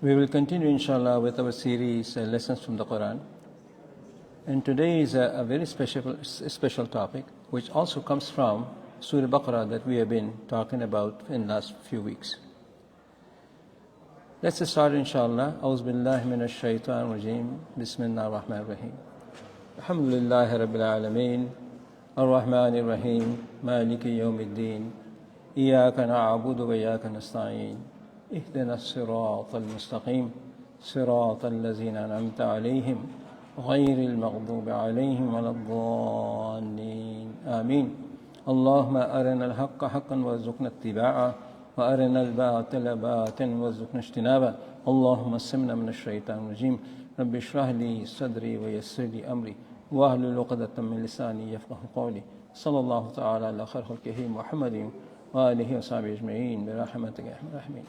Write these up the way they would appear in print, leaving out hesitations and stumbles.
We will continue, inshallah, with our series Lessons from the Quran. And today is a very special topic, which also comes from Surah Baqarah that we have been talking about in the last few weeks. Let's start, inshallah. A'udhu billahi minash shaitan rajim. Bismillah ar-Rahman ar-Rahim. Alhamdulillahi Rabbil Alameen. Ar-Rahman ar-Rahim. Maliki yawmiddin. Iyaka na'abudu wa iyaka nasta'een. اهدنا الصراط المستقيم صراط الذين أنعمت عليهم غير المغضوب عليهم ولا الضالين آمين اللهم أرنا الحق حقا وارزقنا اتباعه وأرنا الباطل باطلا وارزقنا اجتنابه اللهم اسمنا من الشيطان الرجيم رب اشرح لي صدري ويسر لي أمري واحلل عقدة من لساني يفقهوا قولي صلى الله تعالى على خير خلقه محمد وآله وصحبه أجمعين برحمتك يا أرحم الراحمين.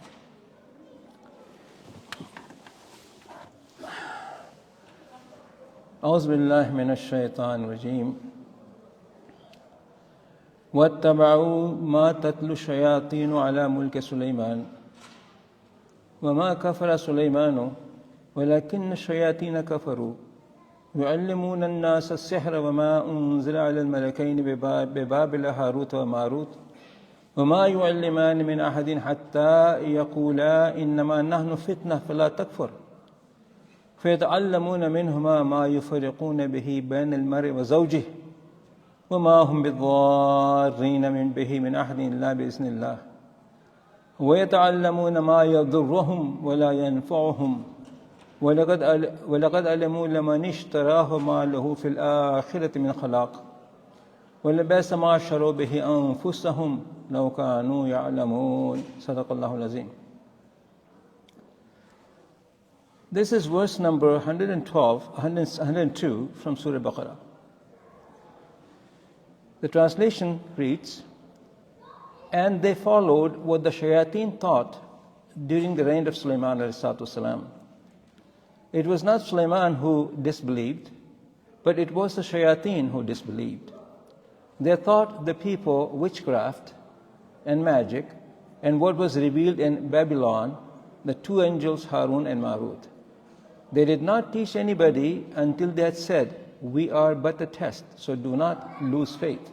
أعوذ بالله من الشيطان الرجيم واتبعوا ما تتلو الشياطين على ملك سليمان وما كفر سليمان ولكن الشياطين كفروا يعلمون الناس السحر وما أنزل على الملكين ببابل هاروت وماروت وما يعلمان من أحد حتى يقولا إنما نحن فتنة فلا تكفر فيتعلمون منهما ما يفرقون به بين المرء وزوجه وما هم بالضارين به من أحد إلا بإذن الله ويتعلمون ما يضرهم ولا ينفعهم ولقد علموا لمن اشتراه ما له في الآخرة من خلاق ولبئس ما شروا به أنفسهم لو كانوا يعلمون صدق الله العظيم. This is verse number 102 from Surah Baqarah. The translation reads, and they followed what the shayateen taught during the reign of Sulaiman ﷺ. It was not Sulaiman who disbelieved, but it was the shayateen who disbelieved. They taught the people witchcraft and magic and what was revealed in Babylon, the two angels Harun and Marut. They did not teach anybody until they had said, we are but a test, so do not lose faith.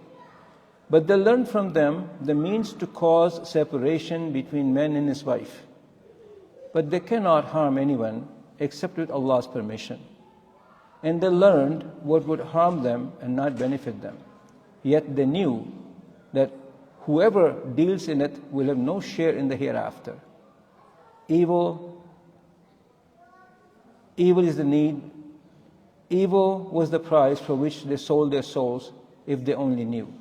But they learned from them the means to cause separation between man and his wife. But they cannot harm anyone except with Allah's permission. And they learned what would harm them and not benefit them. Yet they knew that whoever deals in it will have no share in the hereafter. Evil is the need. Evil was the price for which they sold their souls, if they only knew.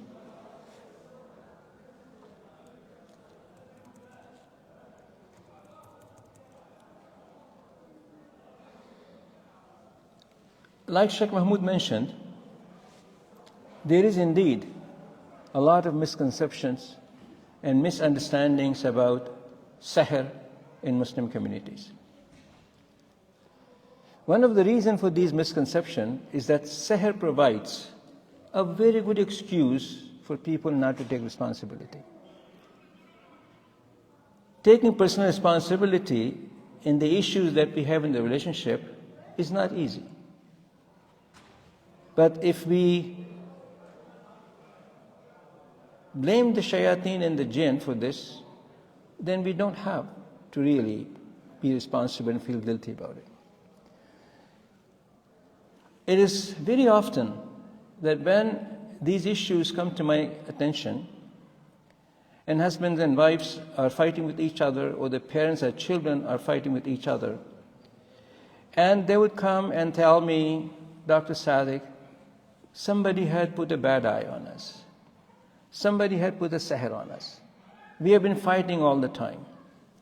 Like Sheikh Mahmoud mentioned, there is indeed a lot of misconceptions and misunderstandings about Saher in Muslim communities. One of the reasons for these misconceptions is that Saher provides a very good excuse for people not to take responsibility. Taking personal responsibility in the issues that we have in the relationship is not easy. But if we blame the shayateen and the jinn for this, then we don't have to really be responsible and feel guilty about it. It is very often that when these issues come to my attention, and husbands and wives are fighting with each other, or the parents and children are fighting with each other, and they would come and tell me, Dr. Sadiq, somebody had put a bad eye on us. Somebody had put a Saher on us. We have been fighting all the time,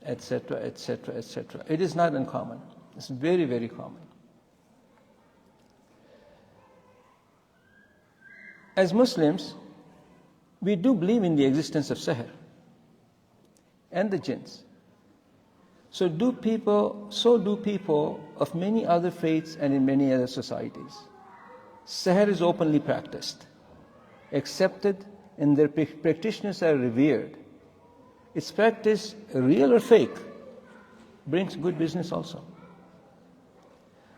etc., etc., etc. It is not uncommon. It's very, very common. As Muslims, we do believe in the existence of Saher and the jinns. So do people of many other faiths and in many other societies. Saher is openly practiced, accepted, and their practitioners are revered. It's practice real or fake, brings good business also.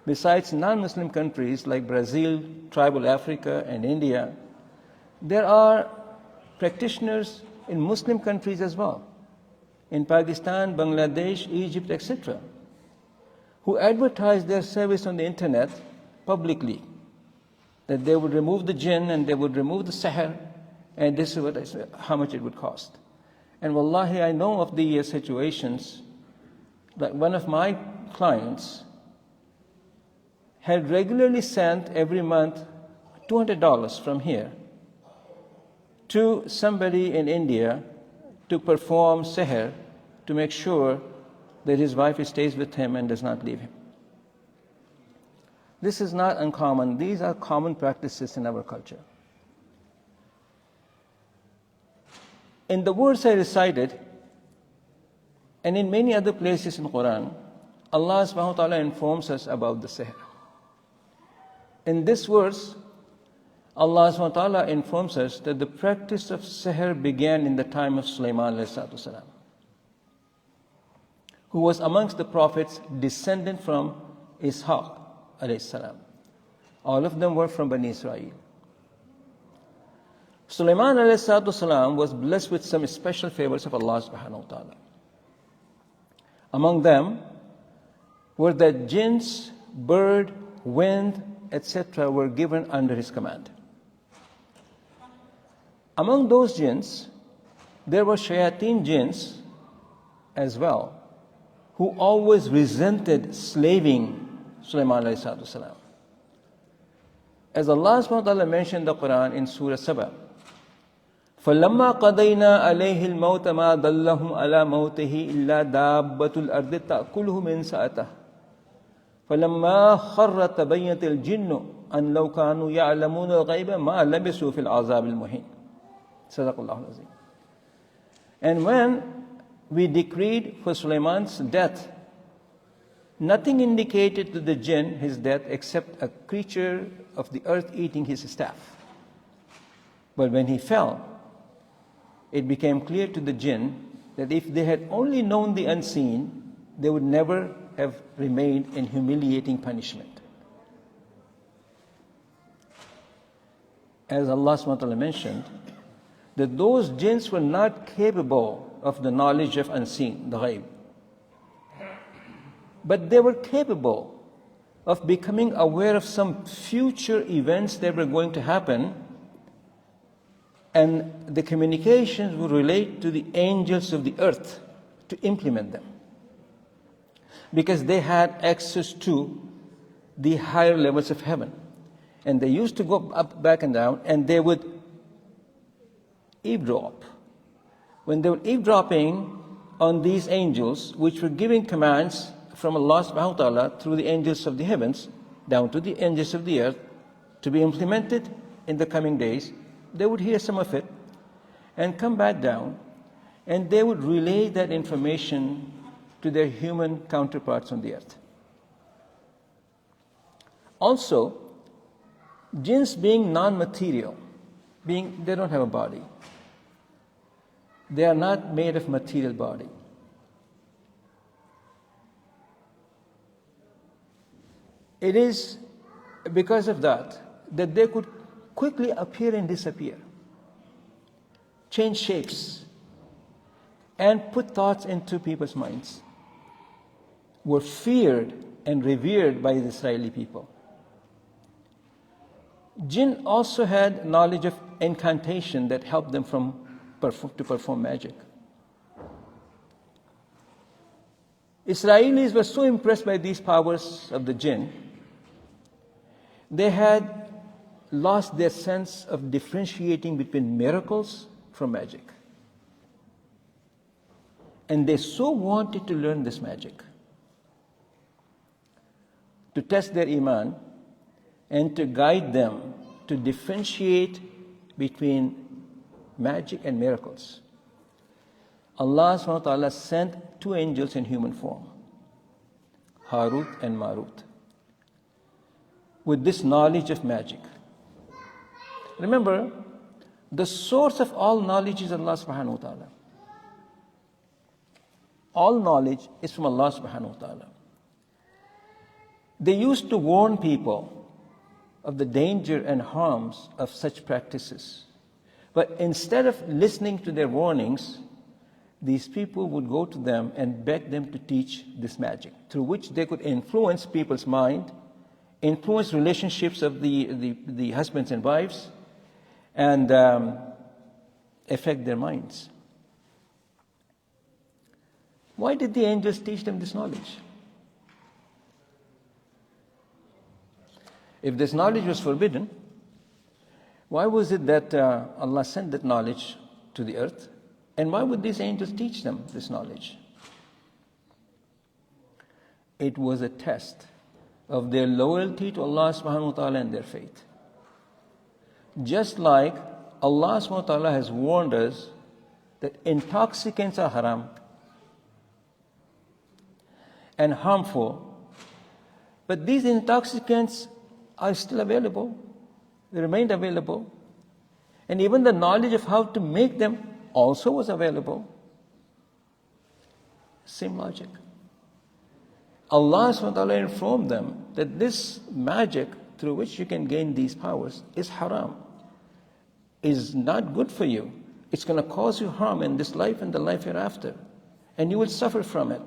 Besides non-Muslim countries like Brazil, tribal Africa, and India, there are practitioners in Muslim countries as well, in Pakistan, Bangladesh, Egypt, etc., who advertise their service on the internet publicly, that they would remove the jinn and they would remove the Saher, and this is how much it would cost. And wallahi, I know of the situations that one of my clients had regularly sent every month $200 from here to somebody in India to perform Saher, to make sure that his wife stays with him and does not leave him. This is not uncommon. These are common practices in our culture. In the words I recited, and in many other places in the Quran, Allah subhanahu wa ta'ala informs us about the Saher. In this verse, Allah subhanahu wa ta'ala informs us that the practice of Saher began in the time of Sulaiman alayhi salatu wasalam, who was amongst the prophets descendant from Ishaq alayhi salam. All of them were from Bani Israel. Sulaiman alayhi salatu wasalam was blessed with some special favors of Allah subhanahu wa ta'ala. Among them were that jinns, bird, wind, etc. were given under his command. Among those jinns, there were shayateen jinns as well, who always resented slaving Sulaiman alayhi salatu wasalam. As Allah subhanahu wa ta'ala mentioned in the Quran in Surah Saba, فَلَمَّا قَضَيْنَا عَلَيْهِ الْمَوْتَ مَا دَلَّهُمْ عَلَى مَوْتِهِ إِلَّا دَابَّةُ الْأَرْضِ تَأْكُلُهُ مِنْ سَأَتَهُ فَلَمَّا خَرَّ تَبَيَّنَتِ الْجِنُّ أَنْ لَوْ كَانُوا يَعْلَمُونَ الْغَيْبَ مَا لَبِثُوا فِي الْعَذَابِ الْمُهِينِ. Sadaqallahu al-Azim. And when we decreed for Sulaiman's death, nothing indicated to the jinn his death except a creature of the earth eating his staff. But when he fell, it became clear to the jinn that if they had only known the unseen, they would never have remained in humiliating punishment. As Allah subhanahu wa ta'ala mentioned, that those jinns were not capable of the knowledge of unseen, the ghaib. But they were capable of becoming aware of some future events that were going to happen, and the communications would relate to the angels of the earth to implement them, because they had access to the higher levels of heaven. And they used to go up, back and down, and they would eavesdrop. When they were eavesdropping on these angels, which were giving commands from Allah subhanahu wa ta'ala through the angels of the heavens down to the angels of the earth to be implemented in the coming days, they would hear some of it and come back down, and they would relay that information to their human counterparts on the earth. Also, jinns being non-material, they don't have a body. They are not made of material body. It is because of that they could quickly appear and disappear, change shapes, and put thoughts into people's minds. Were feared and revered by the Israeli people. Jinn also had knowledge of incantation that helped them to perform magic. Israelis were so impressed by these powers of the jinn, they had lost their sense of differentiating between miracles from magic. And they so wanted to learn this magic, to test their iman and to guide them to differentiate between magic and miracles. Allah subhanahu wa ta'ala sent two angels in human form, Harut and Marut, with this knowledge of magic. Remember, the source of all knowledge is Allah subhanahu wa ta'ala. all knowledge is from Allah subhanahu wa ta'ala. They used to warn people of the danger and harms of such practices. But instead of listening to their warnings, these people would go to them and beg them to teach this magic, through which they could influence people's mind, influence relationships of the husbands and wives, and affect their minds. Why did the angels teach them this knowledge? If this knowledge was forbidden, why was it that Allah sent that knowledge to the earth? And why would these angels teach them this knowledge? It was a test of their loyalty to Allah subhanahu wa ta'ala and their faith. Just like Allah subhanahu wa ta'ala has warned us that intoxicants are haram and harmful, but these intoxicants are still available. They remained available. And even the knowledge of how to make them also was available. Same logic. Allah subhanahu wa ta'ala informed them that this magic through which you can gain these powers is haram, is not good for you. It's going to cause you harm in this life and the life hereafter, and you will suffer from it.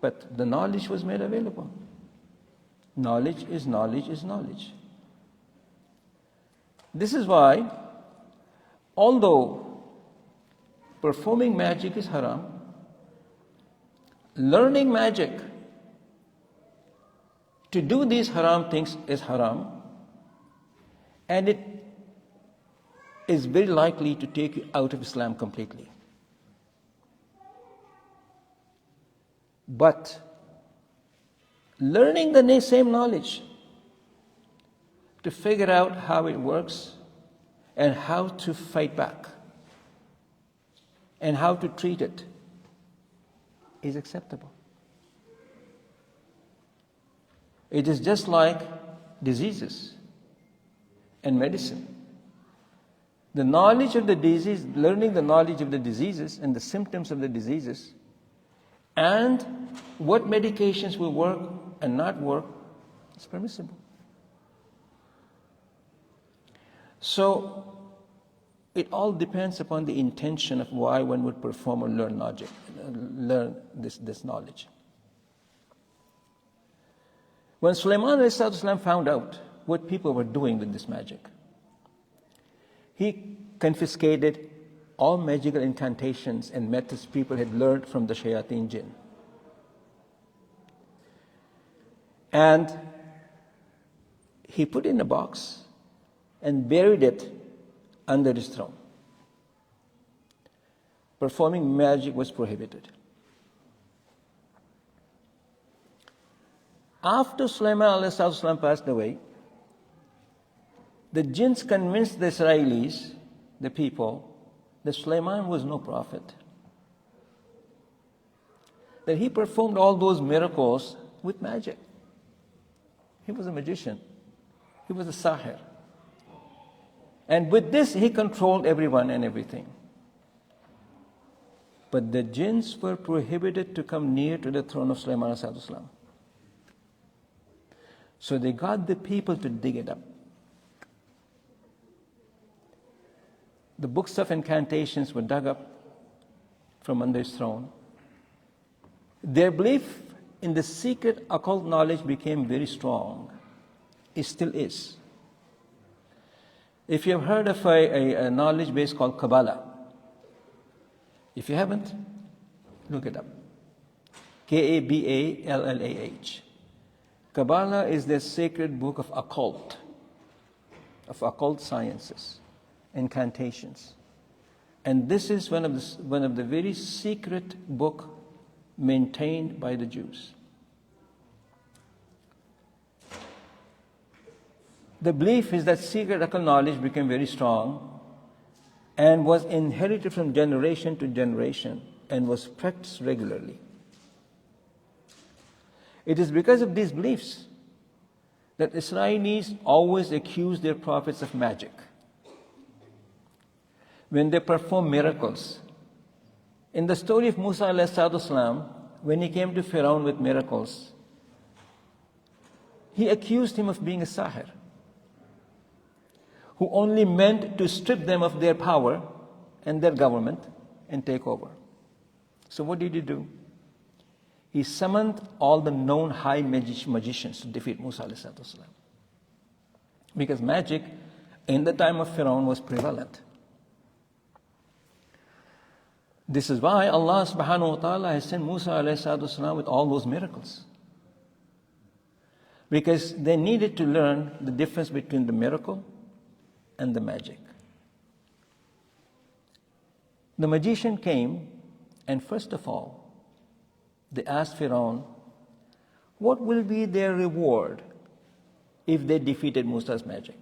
But the knowledge was made available. Knowledge is knowledge is knowledge. This is why, although performing magic is haram, learning magic to do these haram things is haram, and it is very likely to take you out of Islam completely. But learning the same knowledge to figure out how it works and how to fight back and how to treat it is acceptable. It is just like diseases and medicine. The knowledge of the disease, learning the knowledge of the diseases and the symptoms of the diseases, and what medications will work and not work, is permissible. So it all depends upon the intention of why one would perform or learn this knowledge. When Sulaiman ﷺ found out what people were doing with this magic, he confiscated all magical incantations and methods people had learned from the shayateen jinn. And he put it in a box and buried it under his throne. Performing magic was prohibited. After Sulaiman ﷺ passed away, the jinns convinced the Israelis, the people, that Sulaiman was no prophet. That he performed all those miracles with magic. He was a magician. He was a Saher. And with this, he controlled everyone and everything. But the jinns were prohibited to come near to the throne of Sulaiman ﷺ. So they got the people to dig it up. The books of incantations were dug up from under his throne. Their belief in the secret occult knowledge became very strong. It still is. If you have heard of a knowledge base called Kabbalah, if you haven't, look it up. Kabballah. Kabbalah is the sacred book of occult sciences, incantations. And this is one of the very secret book maintained by the Jews. The belief is that secret occult knowledge became very strong and was inherited from generation to generation and was practiced regularly. It is because of these beliefs that Israelis always accuse their prophets of magic. When they perform miracles, In the story of Musa alayhi salatu wasalam, when he came to Firaun with miracles, he accused him of being a Saher, who only meant to strip them of their power and their government and take over. So what did he do? He summoned all the known high magicians to defeat Musa alayhi salatu wasalam. Because magic in the time of Firaun was prevalent. This is why Allah subhanahu wa ta'ala has sent Musa alayhi salatu wasalam with all those miracles. Because they needed to learn the difference between the miracle and the magic. The magician came, and first of all, they asked Firaun, what will be their reward if they defeated Musa's magic?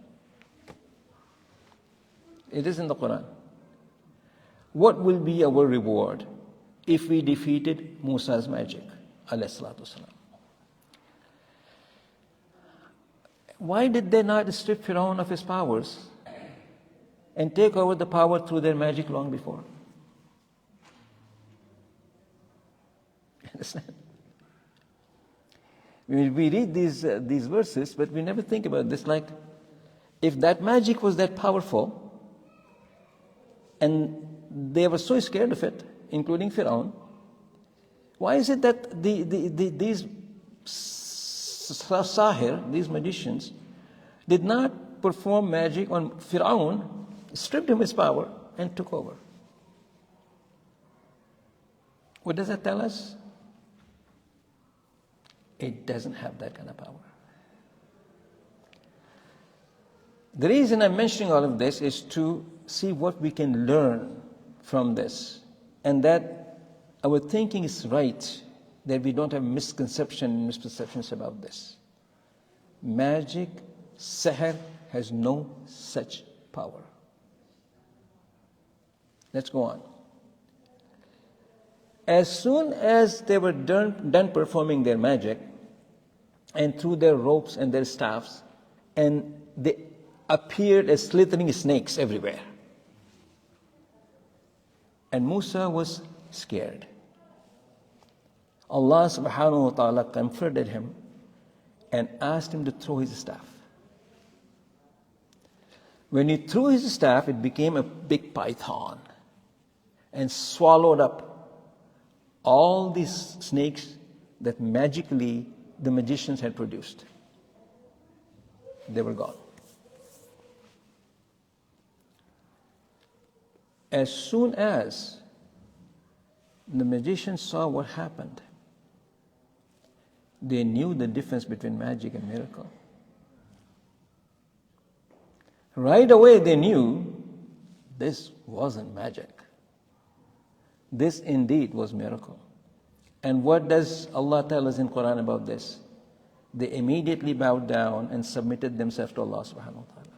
It is in the Quran. What will be our reward if we defeated Musa's magic? Alayhi salatu wasalam. Why did they not strip Firaun of his powers and take over the power through their magic long before? Understand? We read these verses, but we never think about this. Like, if that magic was that powerful, and they were so scared of it, including Firaun, why is it that these Saher, these magicians, did not perform magic on Firaun, stripped him his power, and took over? What does that tell us? It doesn't have that kind of power. The reason I'm mentioning all of this is to see what we can learn from this, and that our thinking is right, that we don't have misperceptions about this. Magic, Saher, has no such power. Let's go on. As soon as they were done performing their magic, and threw their ropes and their staffs, and they appeared as slithering snakes everywhere. And Musa was scared. Allah subhanahu wa ta'ala comforted him and asked him to throw his staff. When he threw his staff, it became a big python and swallowed up all these snakes that magically the magicians had produced. They were gone. As soon as the magicians saw what happened, they knew the difference between magic and miracle. Right away they knew this wasn't magic. This indeed was miracle. And what does Allah tell us in Quran about this? They immediately bowed down and submitted themselves to Allah subhanahu wa ta'ala.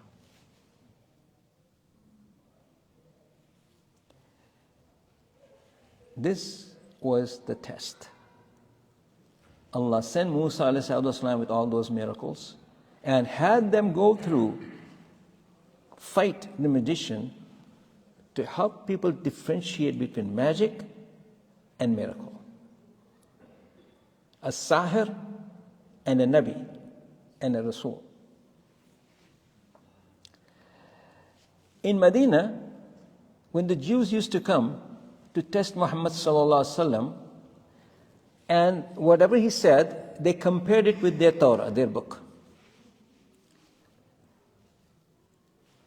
This was the test. Allah sent Musa alayhi salam with all those miracles and had them go through, fight the magician to help people differentiate between magic and miracle. A Saher and a Nabi and a Rasul. In Medina, when the Jews used to come to test Muhammad sallallahu alaihi wasallam, and whatever he said, they compared it with their Torah, their book.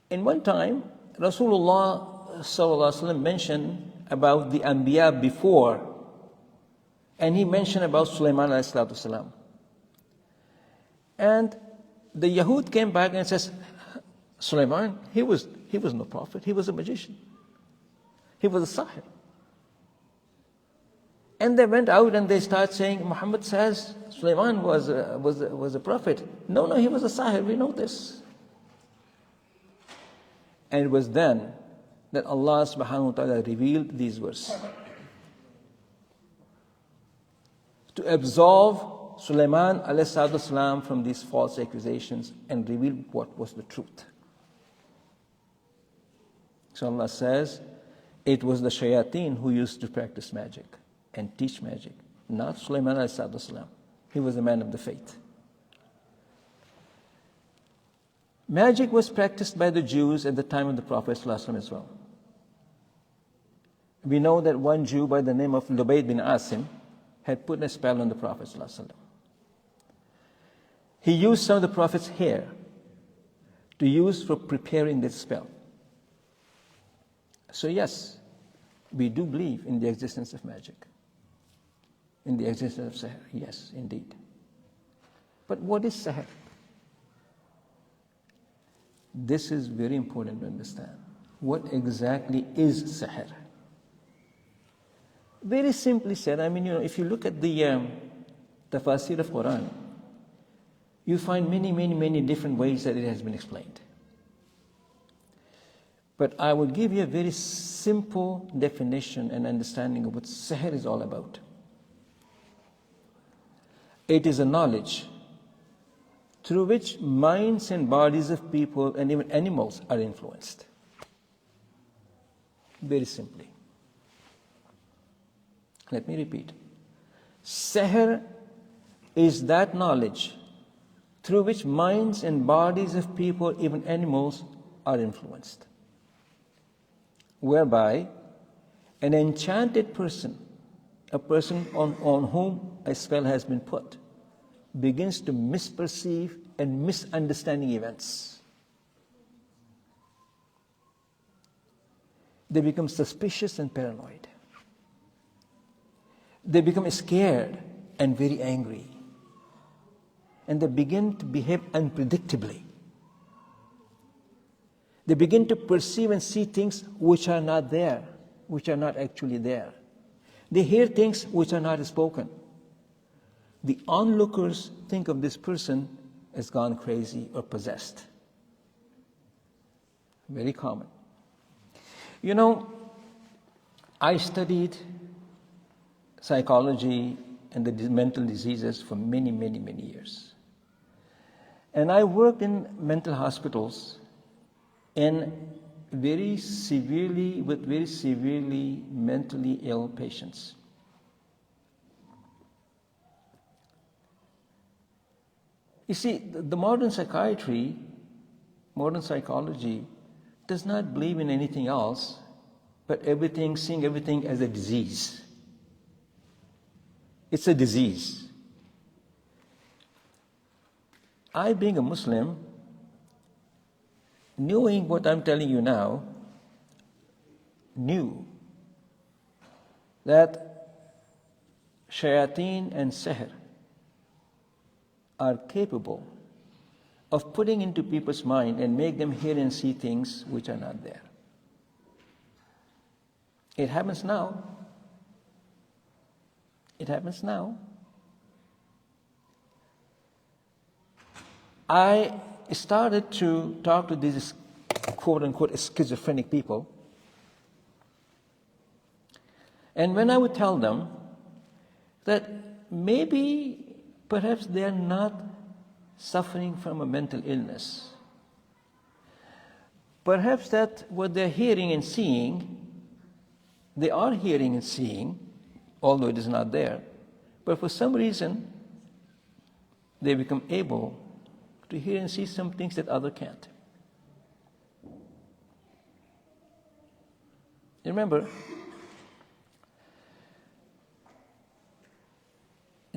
In one time, Rasulullah sallallahu alaihi wasallam mentioned about the Anbiya before, and he mentioned about Sulaiman alayhi salatu wasalam. And the Yahud came back and says, Sulaiman, he was no prophet, he was a magician. He was a Saher. And they went out and they started saying, Muhammad says Sulaiman was a prophet. No, he was a Saher, we know this. And it was then that Allah subhanahu wa ta'ala revealed these verses to absolve Sulaiman alayhi salam from these false accusations and reveal what was the truth. So Allah says, It was the shayateen who used to practice magic and teach magic, not Sulaiman alayhi salam. He was a man of the faith. Magic was practiced by the Jews at the time of the Prophet ﷺ as well. We know that one Jew by the name of Lubayd bin Asim had put a spell on the Prophet ﷺ. He used some of the Prophet's hair to use for preparing this spell. So yes, we do believe in the existence of magic, in the existence of Saher. Yes, indeed. But what is Saher? This is very important to understand. What exactly is Saher? Very simply said, if you look at the tafsir of Quran, you find many different ways that it has been explained. But I will give you a very simple definition and understanding of what Saher is all about. It is a knowledge through which minds and bodies of people and even animals are influenced. Very simply. Let me repeat. Saher is that knowledge through which minds and bodies of people, even animals, are influenced. Whereby an enchanted person, a person on whom a spell has been put, begins to misperceive and misunderstanding events. They become suspicious and paranoid. They become scared and very angry. And they begin to behave unpredictably. They begin to perceive and see things which are not there, which are not actually there. They hear things which are not spoken. The onlookers think of this person as gone crazy or possessed. Very common. I studied psychology and the mental diseases for many years. And I worked in mental hospitals and with very severely mentally ill patients. You see, the modern psychiatry, modern psychology, does not believe in anything else but seeing everything as a disease. It's a disease. I, being a Muslim, knowing what I'm telling you now, knew that shayateen and Saher are capable of putting into people's mind and make them hear and see things which are not there. It happens now. It happens now. I started to talk to these quote-unquote schizophrenic people. And when I would tell them that perhaps they are not suffering from a mental illness, perhaps that what they're hearing and seeing, they are hearing and seeing, although it is not there, but for some reason they become able to hear and see some things that others can't. Remember,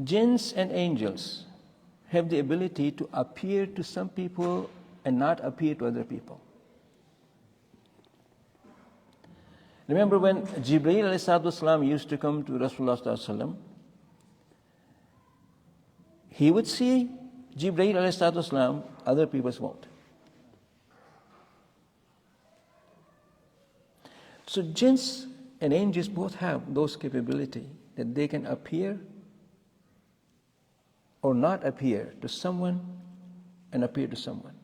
jinns and angels have the ability to appear to some people and not appear to other people. Remember when Jibreel ﷺ used to come to Rasulullah ﷺ, he would see Jibreel ﷺ, other people won't. So jinns and angels both have those capability that they can appear or not appear to someone and appear to someone.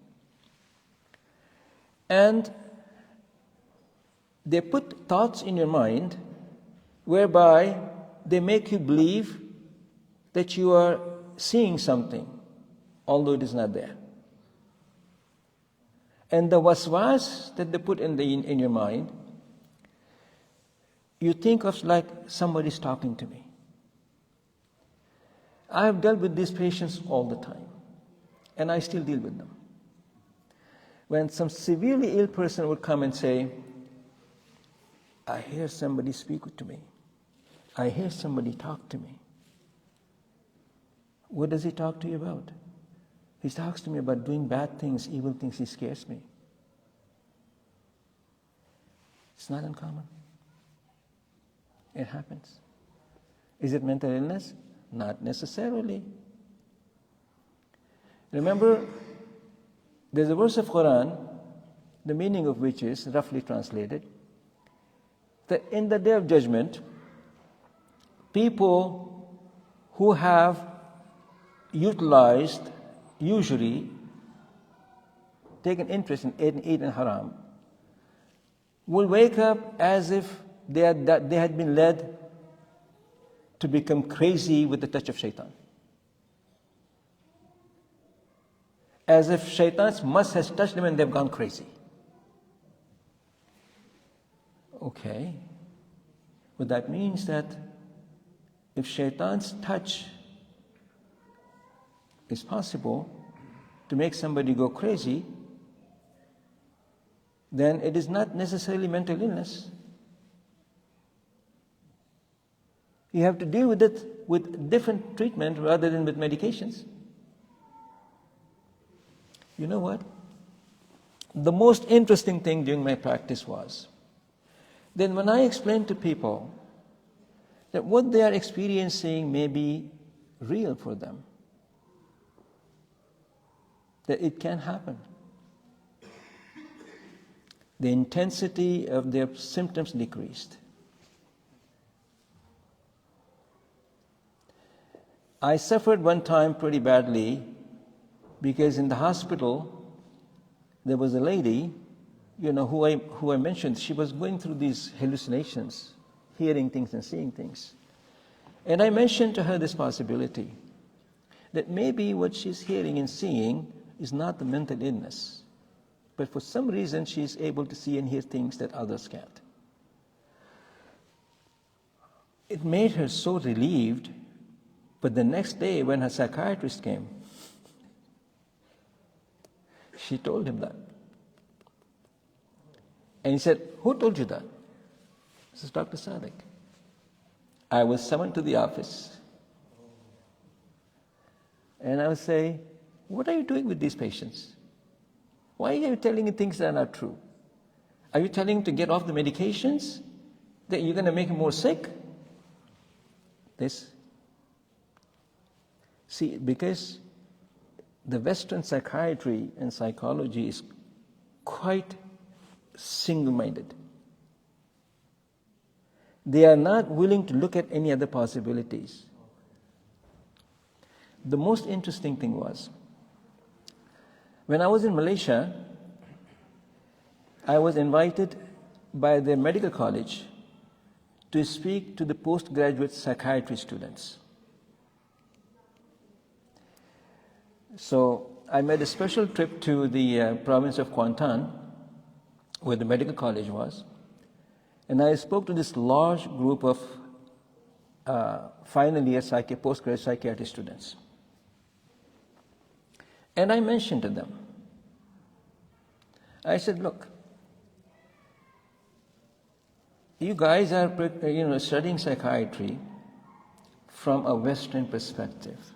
And they put thoughts in your mind whereby they make you believe that you are seeing something, although it is not there. And the waswas that they put in your mind you think of like somebody's talking to me. I have dealt with these patients all the time, and I still deal with them. When some severely ill person would come and say, I hear somebody speak to me. I hear somebody talk to me. What does he talk to you about? He talks to me about doing bad things, evil things. He scares me. It's not uncommon. It happens. Is it mental illness? Not necessarily. Remember, there's a verse of Quran, the meaning of which is roughly translated, that in the day of judgment, people who have utilized usury, taken interest in eating haram, will wake up as if they had been led to become crazy with the touch of shaitan. As if shaitan's must has touched them and they've gone crazy. Okay. But that means that if shaitan's touch is possible to make somebody go crazy, then it is not necessarily mental illness. You have to deal with it with different treatment rather than with medications. You know what? The most interesting thing during my practice was, then when I explained to people that what they are experiencing may be real for them, that it can happen. The intensity of their symptoms decreased. I suffered one time pretty badly because in the hospital there was a lady, who I mentioned. She was going through these hallucinations, hearing things and seeing things. And I mentioned to her this possibility, that maybe what she's hearing and seeing is not the mental illness, but for some reason she's able to see and hear things that others can't. It made her so relieved, but the next day when her psychiatrist came, she told him that. And he said, "Who told you that?" This is Dr. Sadek. I was summoned to the office. And I would say, "What are you doing with these patients? Why are you telling them things that are not true? Are you telling them to get off the medications? That you're going to make them more sick?" See, because the Western psychiatry and psychology is quite single-minded. They are not willing to look at any other possibilities. The most interesting thing was, when I was in Malaysia, I was invited by the medical college to speak to the postgraduate psychiatry students. So I made a special trip to the province of Kuantan, where the medical college was, and I spoke to this large group of final year postgraduate psychiatry students. And I mentioned to them, I said, "Look, you guys are studying psychiatry from a Western perspective.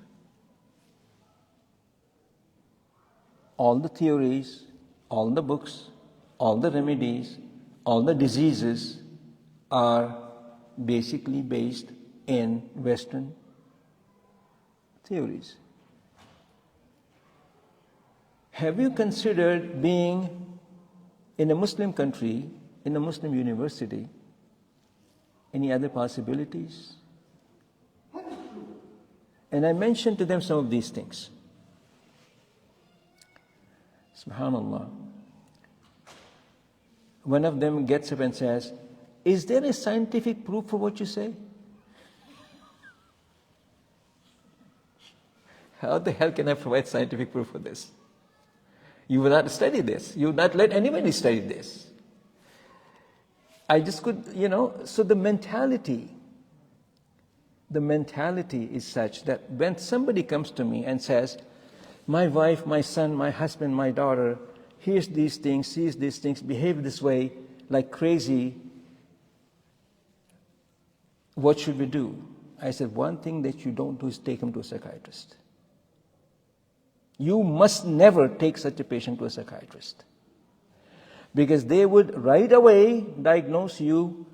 All the theories, all the books, all the remedies, all the diseases are basically based in Western theories. Have you considered being in a Muslim country, in a Muslim university? Any other possibilities?" And I mentioned to them some of these things. SubhanAllah. One of them gets up and says, "Is there a scientific proof for what you say?" How the hell can I provide scientific proof for this? You will not study this. You will not let anybody study this. I just could, so the mentality is such that when somebody comes to me and says, my wife, my son, my husband, my daughter, hears these things, sees these things, behave this way like crazy, what should we do? I said, one thing that you don't do is take him to a psychiatrist. You must never take such a patient to a psychiatrist, because they would right away diagnose you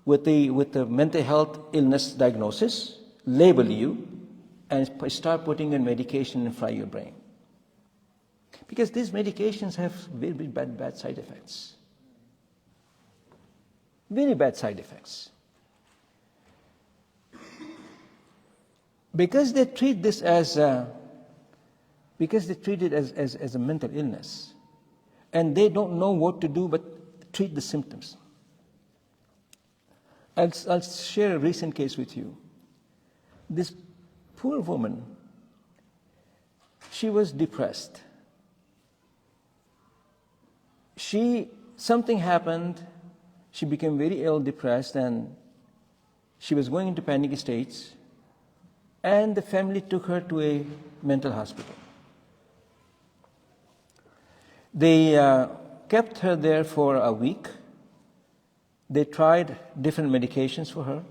with the mental health illness diagnosis, label you, and start putting in medication and fry your brain. Because these medications have very, very bad side effects. Very bad side effects. Because they treat this as a mental illness, and they don't know what to do but treat the symptoms. I'll share a recent case with you. This poor woman, she was depressed. Something happened, she became very ill, depressed, and she was going into panic states, and the family took her to a mental hospital. They kept her there for a week. They tried different medications for her.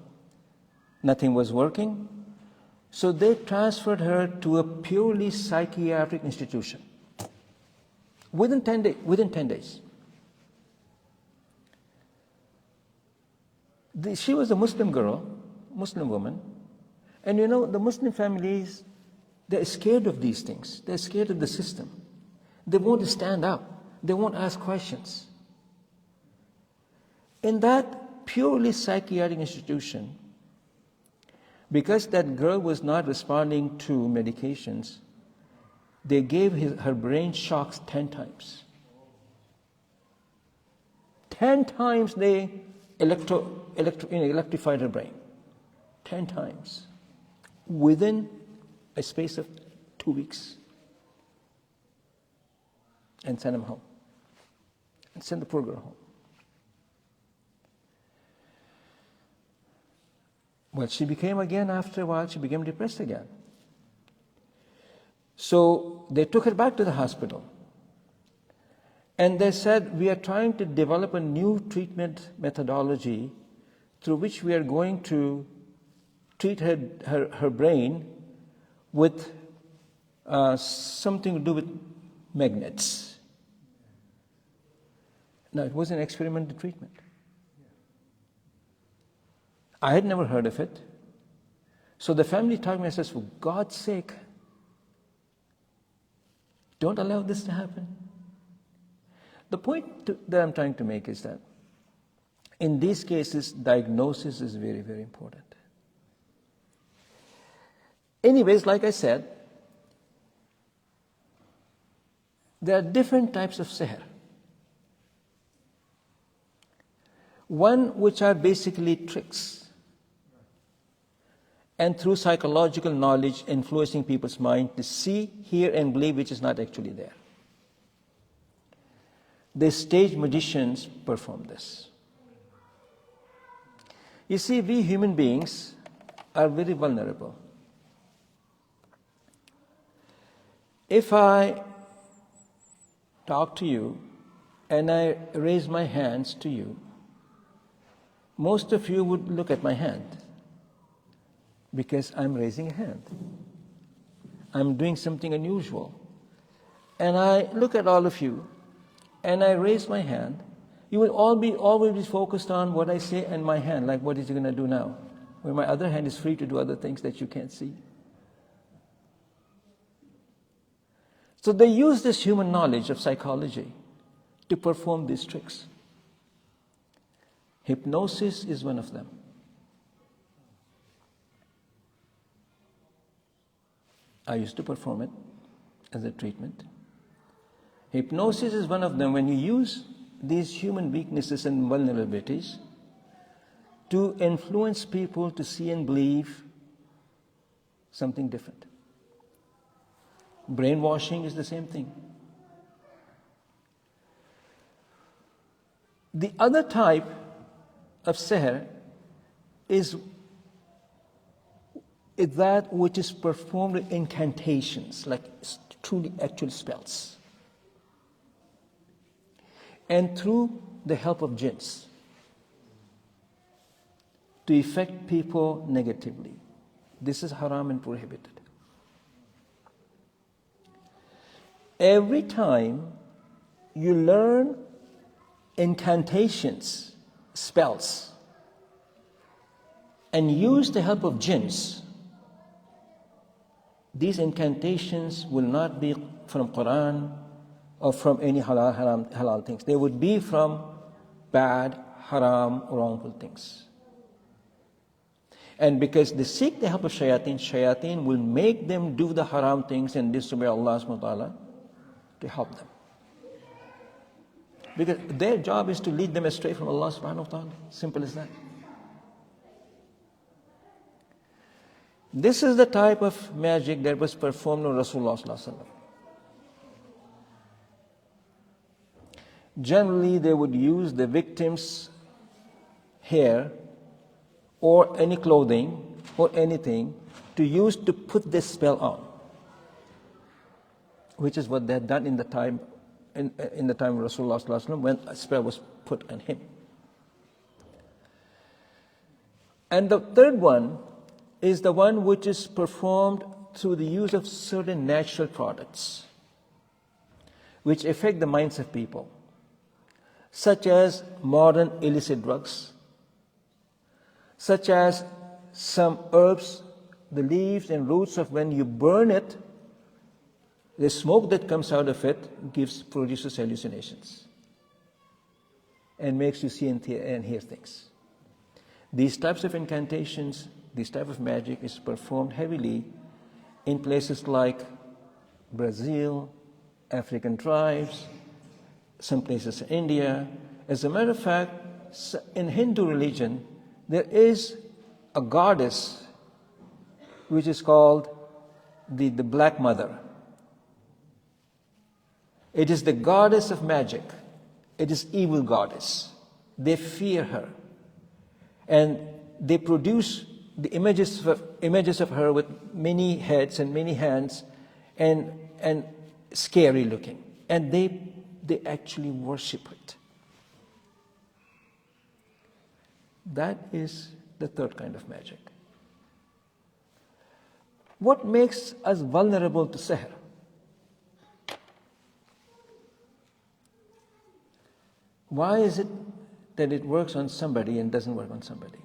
Nothing was working. So they transferred her to a purely psychiatric institution. Within 10 days. She was a Muslim girl, Muslim woman. And the Muslim families, they're scared of these things. They're scared of the system. They won't stand up. They won't ask questions. In that purely psychiatric institution, because that girl was not responding to medications, they gave her brain shocks 10 times. 10 times they electrified her brain. 10 times. Within a space of 2 weeks. And sent him home. And sent the poor girl home. Well, she became again, after a while, she became depressed again. So they took her back to the hospital. And they said, we are trying to develop a new treatment methodology through which we are going to treat her brain with something to do with magnets. Now, it was an experimental treatment. I had never heard of it. So the family talked to me and says, for God's sake, don't allow this to happen. The point that I'm trying to make is that in these cases, diagnosis is very, very important. Anyways, like I said, there are different types of Saher. One which are basically tricks, and through psychological knowledge influencing people's mind to see, hear, and believe which is not actually there. The stage magicians perform this. You see, we human beings are very vulnerable. If I talk to you and I raise my hands to you, most of you would look at my hand because I'm raising a hand. I'm doing something unusual. And I look at all of you and I raise my hand. You will always be focused on what I say and my hand, like what is he going to do now? Where my other hand is free to do other things that you can't see. So they use this human knowledge of psychology to perform these tricks. Hypnosis is one of them. I used to perform it as a treatment. Hypnosis is one of them when you use these human weaknesses and vulnerabilities to influence people to see and believe something different. Brainwashing is the same thing. The other type of Saher is that which is performed with incantations, like truly actual spells, and through the help of jinns to affect people negatively. This is haram and prohibited. Every time you learn incantations, spells, and use the help of jinns, these incantations will not be from Quran or from any halal things. They would be from bad, haram, wrongful things. And because they seek the help of shayateen will make them do the haram things and disobey Allah subhanahu wa ta'ala to help them. Because their job is to lead them astray from Allah subhanahu wa ta'ala. Simple as that. This is the type of magic that was performed on Rasulullah sallallahu alaihi wasallam. Generally, they would use the victim's hair or any clothing or anything to put this spell on, which is what they had done in the time of Rasulullah sallallahu alaihi wasallam when a spell was put on him. And the third one is the one which is performed through the use of certain natural products which affect the minds of people, such as modern illicit drugs, such as some herbs, the leaves and roots of when you burn it, the smoke that comes out of it produces hallucinations and makes you see and hear things. These types of incantations, this type of magic is performed heavily in places like Brazil, African tribes, some places in India. As a matter of fact, in Hindu religion, there is a goddess which is called the Black Mother. It is the goddess of magic. It is evil goddess. They fear her. And they produce the images of her with many heads and many hands and scary looking. And they actually worship it. That is the third kind of magic. What makes us vulnerable to Saher? Why is it that it works on somebody and doesn't work on somebody?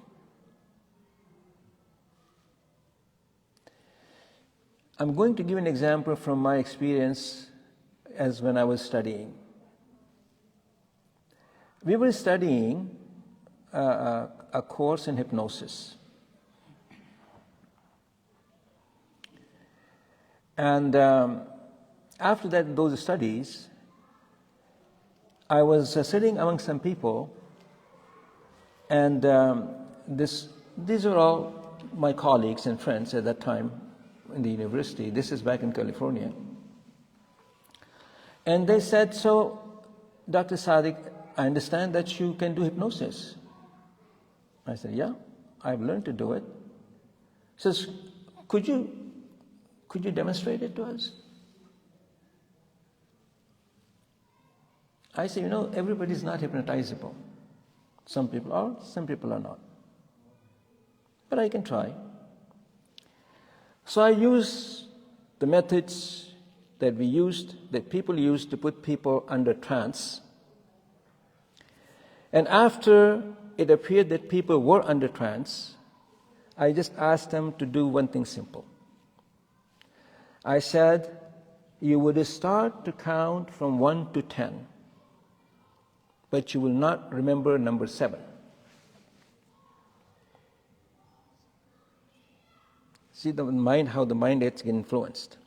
I'm going to give an example from my experience as when I was studying. We were studying a course in hypnosis. And after those studies, I was sitting among some people, and these are all my colleagues and friends at that time in the university. This is back in California. And they said, "So, Dr. Sadiq, I understand that you can do hypnosis." I said, "Yeah, I've learned to do it." He says, Could you demonstrate it to us?" I say, everybody's not hypnotizable. Some people are, some people are not. But I can try. So I use the methods that people used to put people under trance. And after it appeared that people were under trance, I just asked them to do one thing simple. I said, you would start to count from 1 to 10, but you will not remember number 7. See how the mind gets influenced.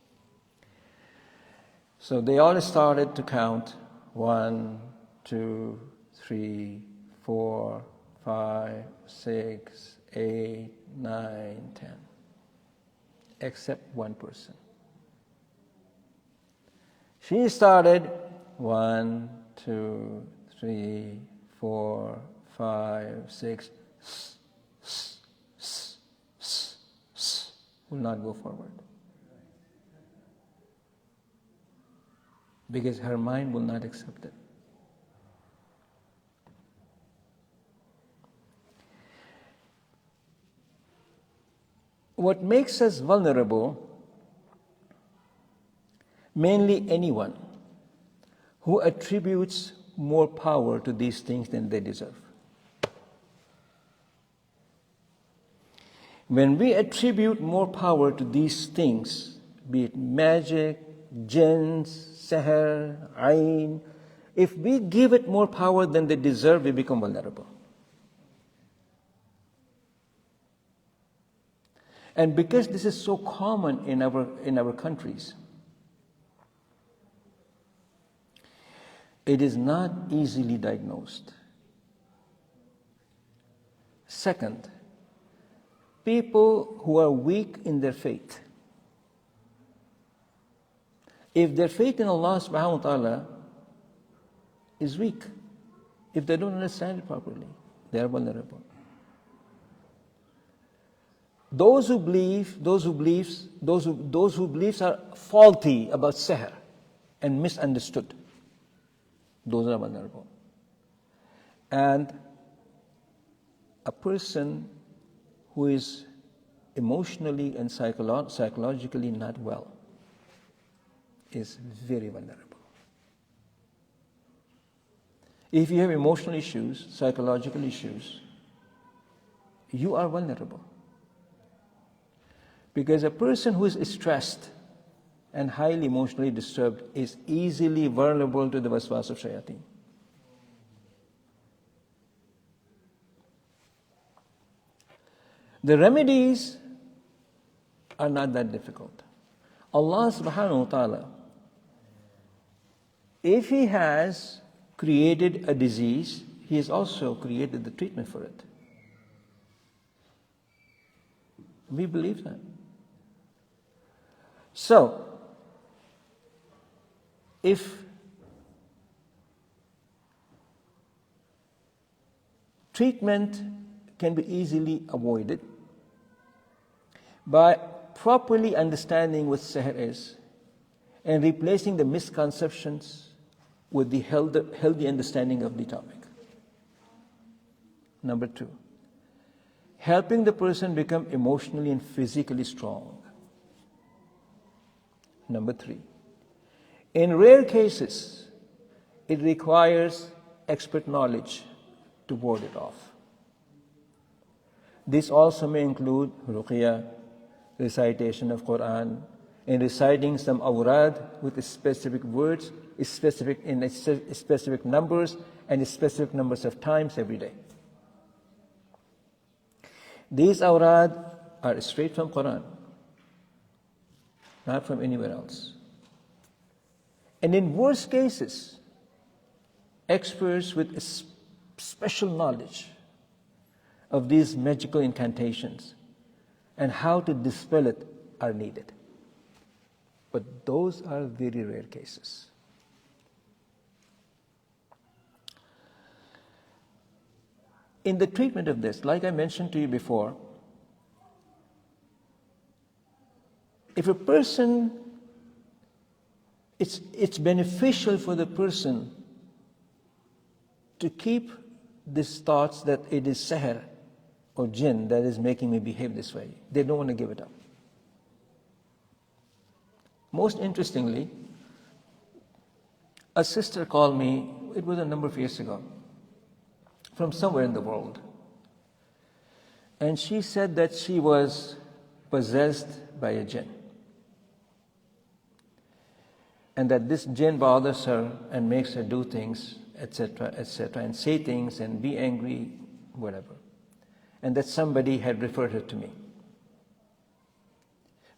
So they all started to count 1, 2, 3, 4, 5, 6, 8, 9, 10. Except one person. She started 1, 2, 3, 4, 5, 6, will not go forward. Because her mind will not accept it. What makes us vulnerable, mainly anyone who attributes more power to these things than they deserve. When we attribute more power to these things, be it magic, jinns, Saher, Ain, if we give it more power than they deserve, we become vulnerable. And because this is so common in our countries, it is not easily diagnosed. Second, people who are weak in their faith, if their faith in Allah subhanahu wa ta'ala is weak, if they don't understand it properly, they are vulnerable. Those who believe are faulty about Saher and misunderstood, those are vulnerable. And a person who is emotionally and psychologically not well is very vulnerable. If you have emotional issues, psychological issues, you are vulnerable. Because a person who is stressed and highly emotionally disturbed is easily vulnerable to the waswas of shayateen. The remedies are not that difficult. Allah subhanahu wa ta'ala, if He has created a disease, He has also created the treatment for it. We believe that. So, if treatment can be easily avoided by properly understanding what Saher is and replacing the misconceptions with the healthy understanding of the topic. Number 2, helping the person become emotionally and physically strong. Number 3, in rare cases, it requires expert knowledge to ward it off. This also may include ruqyah, recitation of Quran, and reciting some awrad with specific words, specific numbers, and specific numbers of times every day. These awrad are straight from Quran, not from anywhere else. And in worst cases, experts with special knowledge of these magical incantations and how to dispel it are needed. But those are very rare cases. In the treatment of this, like I mentioned to you before, if a person, it's beneficial for the person to keep these thoughts that it is Saher or jinn that is making me behave this way. They don't want to give it up. Most interestingly, a sister called me, it was a number of years ago, from somewhere in the world. And she said that she was possessed by a jinn. And that this jinn bothers her and makes her do things, etc., and say things and be angry, whatever. And that somebody had referred her to me.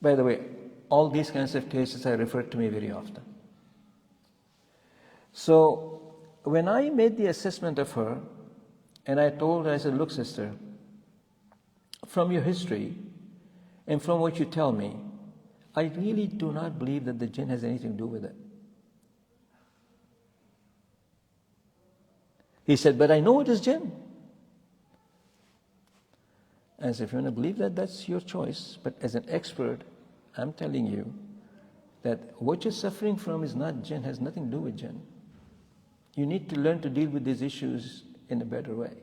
By the way, all these kinds of cases are referred to me very often. So when I made the assessment of her, and I told her, I said, look, sister, from your history and from what you tell me, I really do not believe that the jinn has anything to do with it. He said, but I know it is jinn. As if you want to believe that, that's your choice. But as an expert, I'm telling you that what you're suffering from is not jinn, has nothing to do with jinn. You need to learn to deal with these issues in a better way.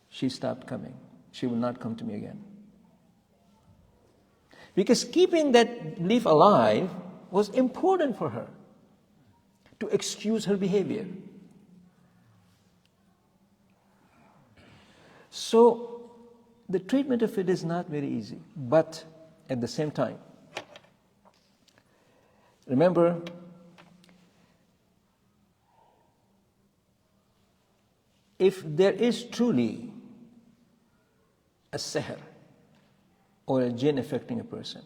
She stopped coming. She will not come to me again. Because keeping that belief alive was important for her to excuse her behavior. So the treatment of it is not very easy, but at the same time, remember, if there is truly a Saher or a jinn affecting a person,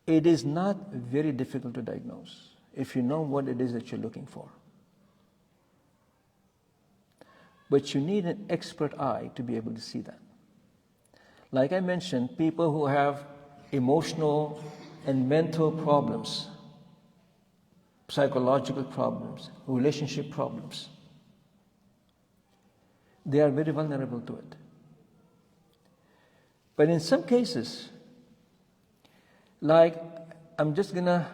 it is not very difficult to diagnose if you know what it is that you're looking for. But you need an expert eye to be able to see that. Like I mentioned, people who have emotional and mental problems, psychological problems, relationship problems, they are very vulnerable to it. But in some cases, like I'm just going to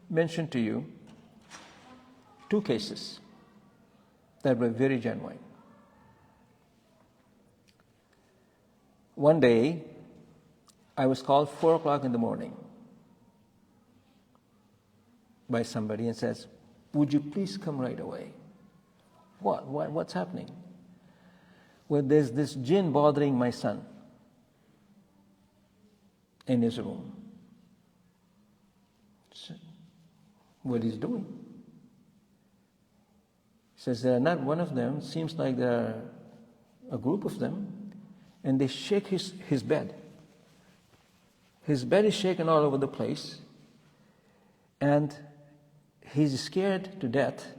mention to you 2 cases that were very genuine. One day, I was called 4 o'clock in the morning by somebody and says, "Would you please come right away?" What's happening? Well, there's this jinn bothering my son in his room. So, what he's doing? He says, "There are not one of them. Seems like there are a group of them. And they shake his bed. His bed is shaken all over the place. And he's scared to death.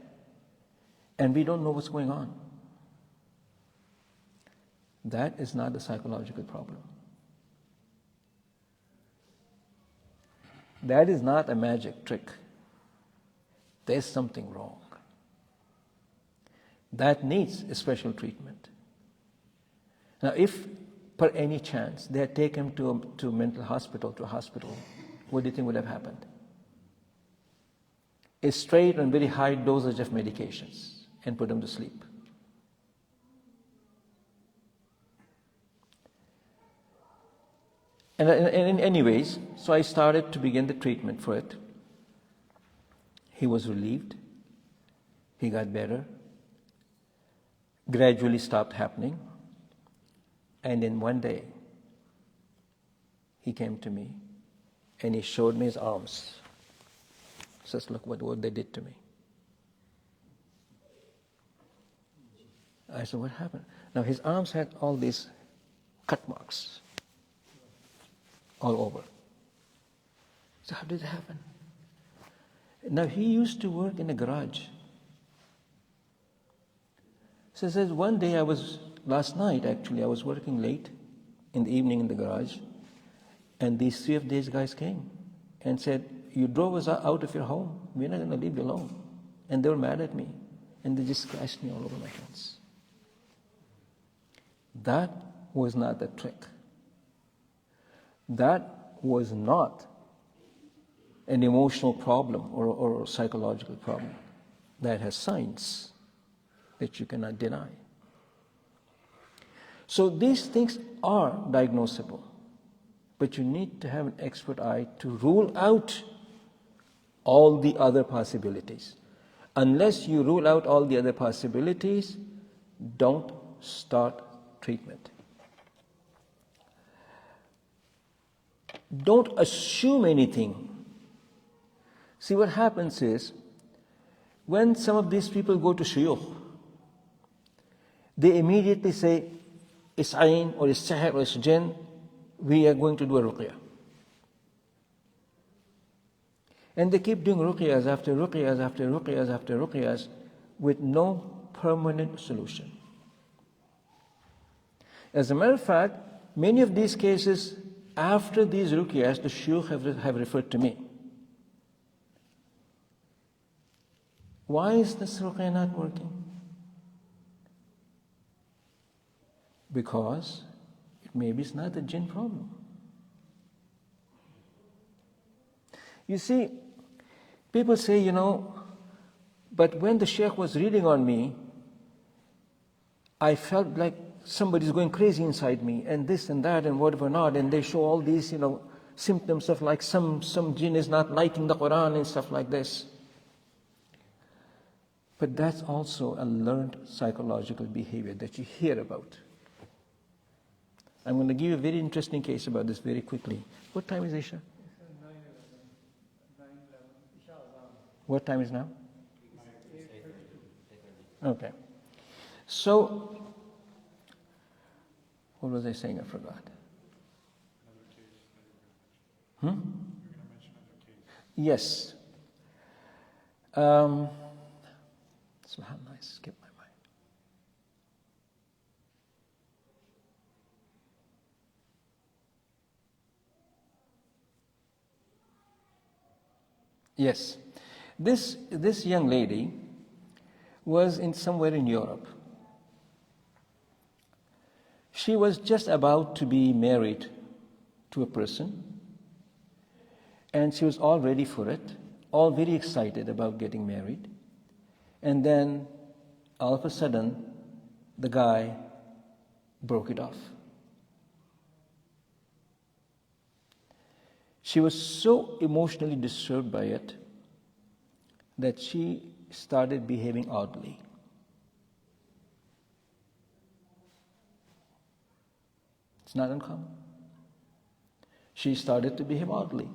And we don't know what's going on." That is not a psychological problem. That is not a magic trick. There's something wrong. That needs a special treatment. Now, if per any chance they had taken him to a mental hospital, what do you think would have happened? A straight and very high dosage of medications and put him to sleep. And anyways, so I started to begin the treatment for it. He was relieved. He got better. Gradually stopped happening. And then one day, he came to me and he showed me his arms. He says, "Look what they did to me." I said, "What happened?" Now his arms had all these cut marks all over. So how did it happen? Now he used to work in a garage. So he says, one day last night actually, I was working late in the evening in the garage, and these 3 of these guys came and said, "You drove us out of your home. We're not going to leave you alone." And they were mad at me, and they just scratched me all over my hands. That was not a trick. That was not an emotional problem or a psychological problem. That has signs that you cannot deny. So these things are diagnosable, but you need to have an expert eye to rule out all the other possibilities. Unless you rule out all the other possibilities, don't start treatment. Don't assume anything. See, what happens is, when some of these people go to shuyukh, they immediately say, "It's ayn, or it's sahr, or it's jinn, we are going to do a ruqyah." And they keep doing ruqyahs after ruqyahs after ruqyahs after ruqyahs with no permanent solution. As a matter of fact, many of these cases, after these ruqyahs, the shuyukh have referred to me. Why is this ruqyah not working? because maybe it's not a jinn problem. You see, people say, but when the Sheikh was reading on me, I felt like somebody's going crazy inside me, and this and that and whatever not, and they show all these, symptoms of like some jinn is not liking the Quran and stuff like this. But that's also a learned psychological behavior that you hear about. I'm going to give you a very interesting case about this very quickly. What time is Isha? 9:11. What time is now? Okay. So, what was I saying? I forgot. Yes. SubhanAllah, I skipped my mind. Yes. This young lady was somewhere in Europe. She was just about to be married to a person, and she was all ready for it, all very excited about getting married. And then, all of a sudden, the guy broke it off. She was so emotionally disturbed by it that she started behaving oddly. It's not uncommon. She started to behave oddly.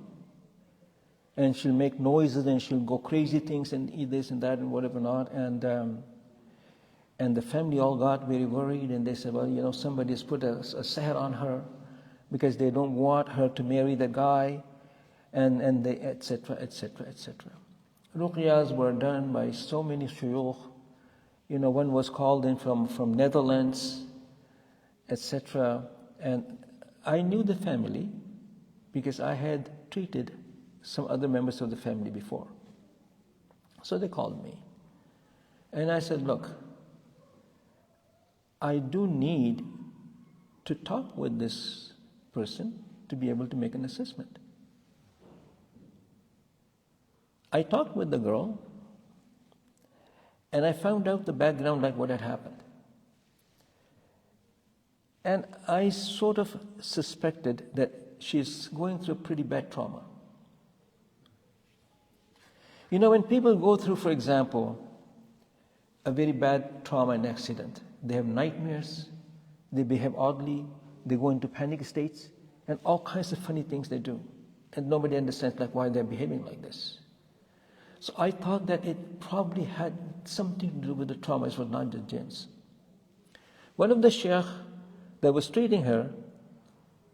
And she'll make noises and she'll go crazy things and eat this and that and whatever not. And the family all got very worried, and they said, well, somebody has put a Saher on her because they don't want her to marry the guy, and they, etc., etc., etc. Ruqyas were done by so many shuyukh. One was called in from Netherlands, etc. And I knew the family because I had treated some other members of the family before. So they called me. And I said, look, I do need to talk with this person to be able to make an assessment. I talked with the girl, and I found out the background, like what had happened. And I sort of suspected that she's going through a pretty bad trauma. When people go through, for example, a very bad trauma and accident, they have nightmares, they behave oddly, they go into panic states, and all kinds of funny things they do. And nobody understands why they're behaving like this. So I thought that it probably had something to do with the trauma. It was not just jinns. One of the sheikh that was treating her,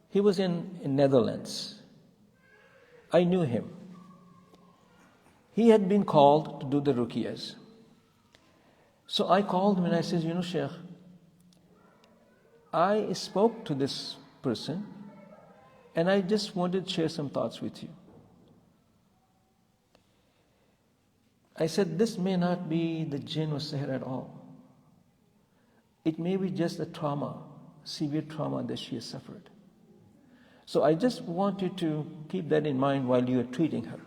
he was in Netherlands. I knew him. He had been called to do the ruqyas. So I called him and I said, Sheikh, I spoke to this person and I just wanted to share some thoughts with you. I said, this may not be the jinn or sihr at all. It may be just a trauma, severe trauma that she has suffered. So I just want you to keep that in mind while you are treating her.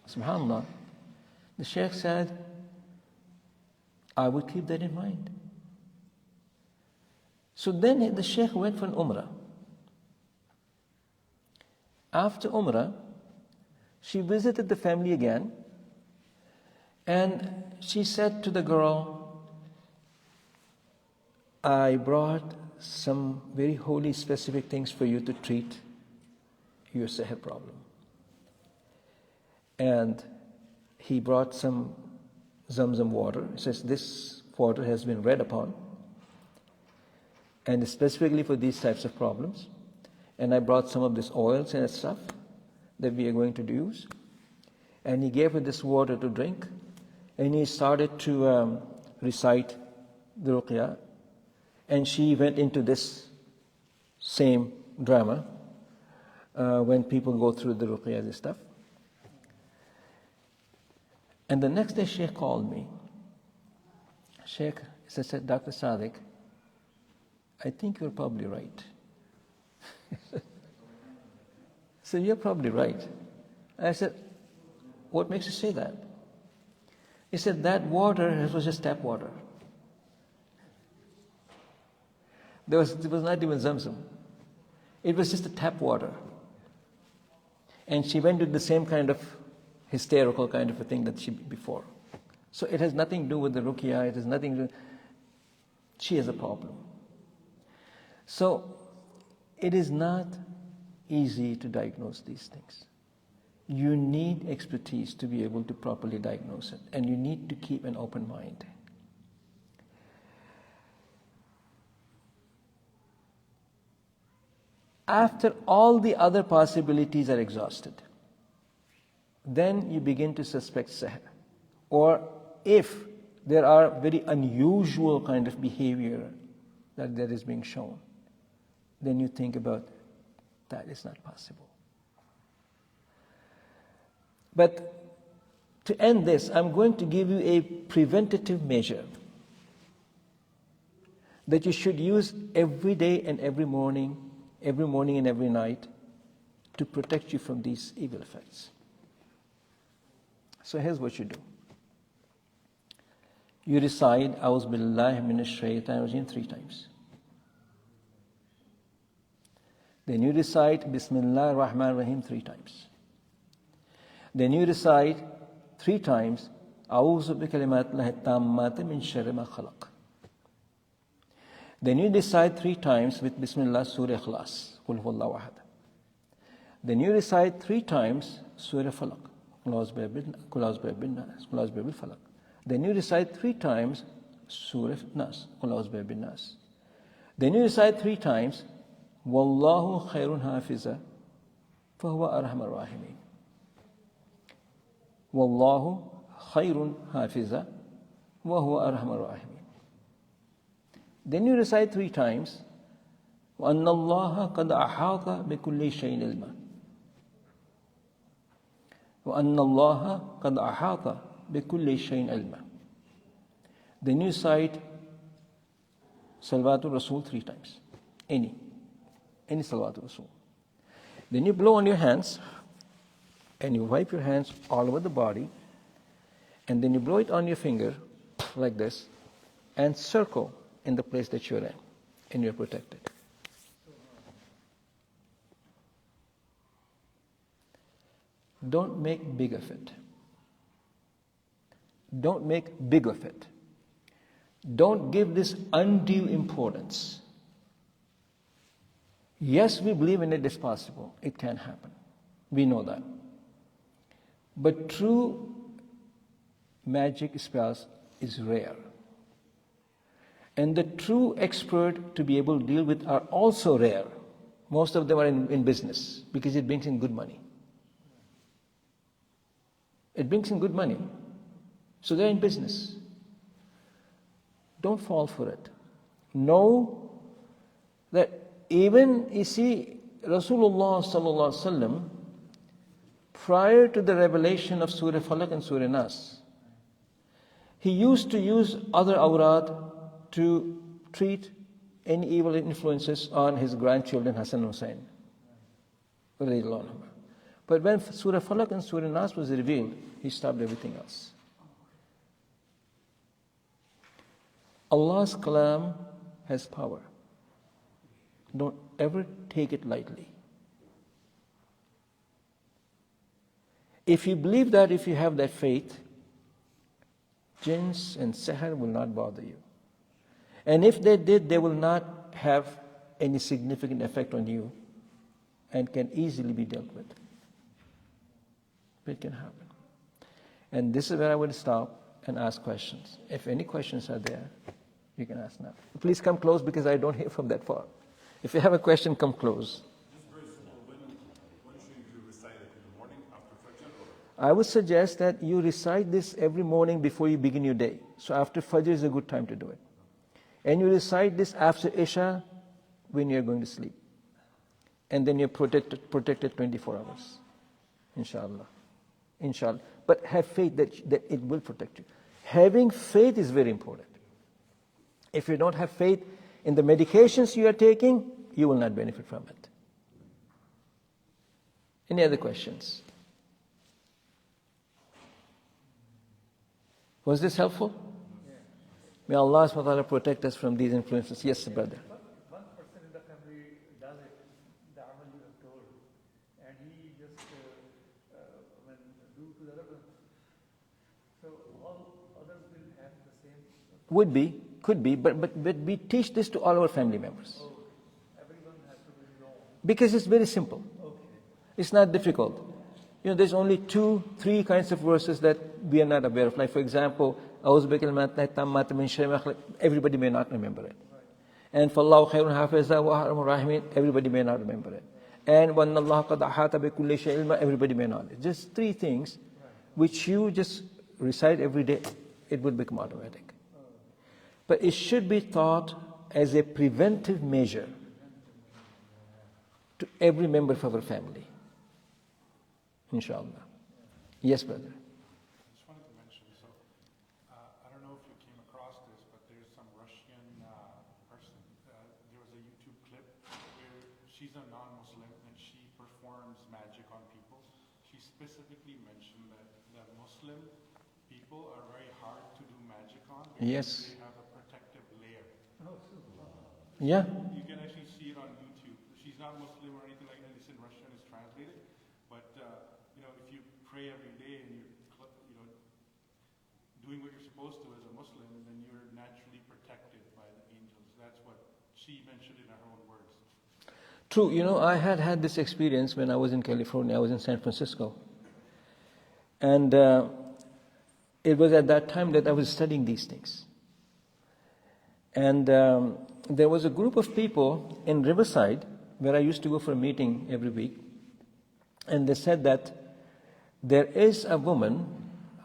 SubhanAllah, the Sheikh said, I will keep that in mind. So then the Sheikh went for an Umrah. After Umrah, she visited the family again, and she said to the girl, I brought some very holy specific things for you to treat your sihr problem. And he brought some Zamzam water. He says this water has been read upon, and specifically for these types of problems. And I brought some of these oils and stuff that we are going to use. And he gave her this water to drink, and he started to recite the ruqya. And she went into this same drama when people go through the ruqya and stuff. And the next day, Sheikh called me. Sheikh said, Dr. Sadiq, I think you're probably right. So you're probably right. I said, what makes you say that? He said, that water was just tap water. There was not even Zamzam. It was just a tap water. And she went to the same kind of hysterical kind of a thing that she before. So it has nothing to do with the ruqya. It has nothing to do. She has a problem. So it is not easy to diagnose these things. You need expertise to be able to properly diagnose it, and you need to keep an open mind. After all the other possibilities are exhausted, then you begin to suspect Saher. Or if there are very unusual kind of behavior that is being shown, then you think about that is not possible. But to end this, I'm going to give you a preventative measure that you should use every day and every morning and every night to protect you from these evil effects. So here's what you do. You recite A'udhu Billahi Minash Shaitanir Rajeem 3 times. Then you recite Bismillah Ar-Rahman Ar-Rahim 3 times. Then you recite 3 times A'udhu bi kalimatillahi tammati min sharri ma khalaq. Then you recite 3 times with Bismillah Surah Ikhlas, Qul Huwallahu Ahad. Then you recite 3 times Surah Falaq, Qul A'udhu bi Nas, Qul A'udhu bi Falaq. Then you recite 3 times Surah Nas, Qul A'udhu bi Nas. Then you recite 3 times Wallahu khairun hafiza fahuwa arhamar rahimin. Wallahu khairun hafiza wa huwa arhamar rahimin. Then you recite 3 times وَأَنَّ اللَّهَ قَدْ أَحَاطَ بِكُلِّ شَيْءٍ عِلْمًا. وَأَنَّ اللَّهَ قَدْ أَحَاطَ بِكُلِّ شَيْءٍ عِلْمًا. Then you recite Salwatul Rasul 3 times. Any Salwatul Rasul. Then you blow on your hands and you wipe your hands all over the body, and then you blow it on your finger like this and circle in the place that you're in, and you're protected. Don't make big of it. Don't make big of it. Don't give this undue importance. Yes, we believe in it is possible. It can happen. We know that. But true magic spells is rare. And the true expert to be able to deal with are also rare. Most of them are in business because it brings in good money. It brings in good money. So they're in business. Don't fall for it. Know that even, you see, Rasulullah sallallahu alaihi wasallam, prior to the revelation of Surah Falaq and Surah Nas, he used to use other awrad to treat any evil influences on his grandchildren Hassan and Hussein. But when Surah Falaq and Surah Nas was revealed, he stopped everything else. Allah's kalam has power. Don't ever take it lightly. If you believe that, if you have that faith, jinns and Saher will not bother you. And if they did, they will not have any significant effect on you and can easily be dealt with. It can happen. And this is where I would stop and ask questions. If any questions are there, you can ask now. Please come close because I don't hear from that far. If you have a question, come close. Just very simple. When should you recite it? In the morning, after Fajr? I would suggest that you recite this every morning before you begin your day. So after Fajr is a good time to do it. And you recite this after Isha when you're going to sleep. And then you're protected 24 hours. Inshallah. Inshallah. But have faith that it will protect you. Having faith is very important. If you don't have faith, in the medications you are taking, you will not benefit from it. Any other questions? Was this helpful? May Allah subhanahu wa ta'ala protect us from these influences. Yes, brother. One person in the family does it, the amal you have told, and he just do to the other one. So all others will have the same. Would be, could be, but we teach this to all our family members. Everyone has to be known. Because it's very simple. It's not difficult. There's only 2-3 kinds of verses that we are not aware of. Like, for example, everybody may not remember it. And فَاللَّهُ خَيْرٌ حَافِظًا وَأَرْحَمُ الرَّاحِمِينَ, everybody may not remember it. And وَأَنَّ اللَّهَ قَدْ أَحَاطَ بِكُلِّ شَيْءٍ عِلْمًا, everybody may not. Just 3 things which you just recite every day, it will become automatic. But it should be taught as a preventive measure to every member of our family. Inshallah. Yes, brother. I just wanted to mention, so I don't know if you came across this, but there's some Russian person. There was a YouTube clip where she's a non-Muslim and she performs magic on people. She specifically mentioned that Muslim people are very hard to do magic on because Yes. they have a protective layer. Yeah. You can actually see it on YouTube. She's not Muslim or anything like that. It's in Russian. It's translated. But if you pray every day and you're, doing what you're supposed to as a Muslim, then you're naturally protected by the angels. That's what she mentioned in her own words. True. I had this experience when I was in California. I was in San Francisco. And it was at that time that I was studying these things. And there was a group of people in Riverside where I used to go for a meeting every week. And they said that there is a woman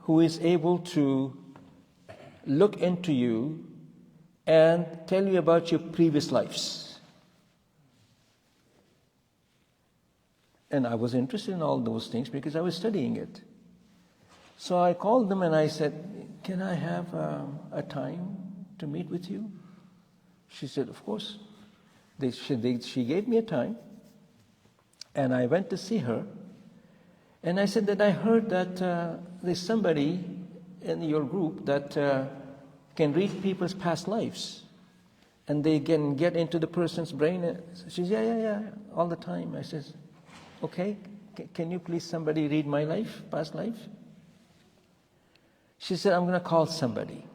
who is able to look into you and tell you about your previous lives. And I was interested in all those things because I was studying it. So I called them and I said, can I have a time to meet with you? She said, of course. She gave me a time, and I went to see her. And I said that I heard that there's somebody in your group that can read people's past lives. And they can get into the person's brain. She says, yeah, all the time. I says, okay, can you please somebody read my life, past life? She said, I'm going to call somebody.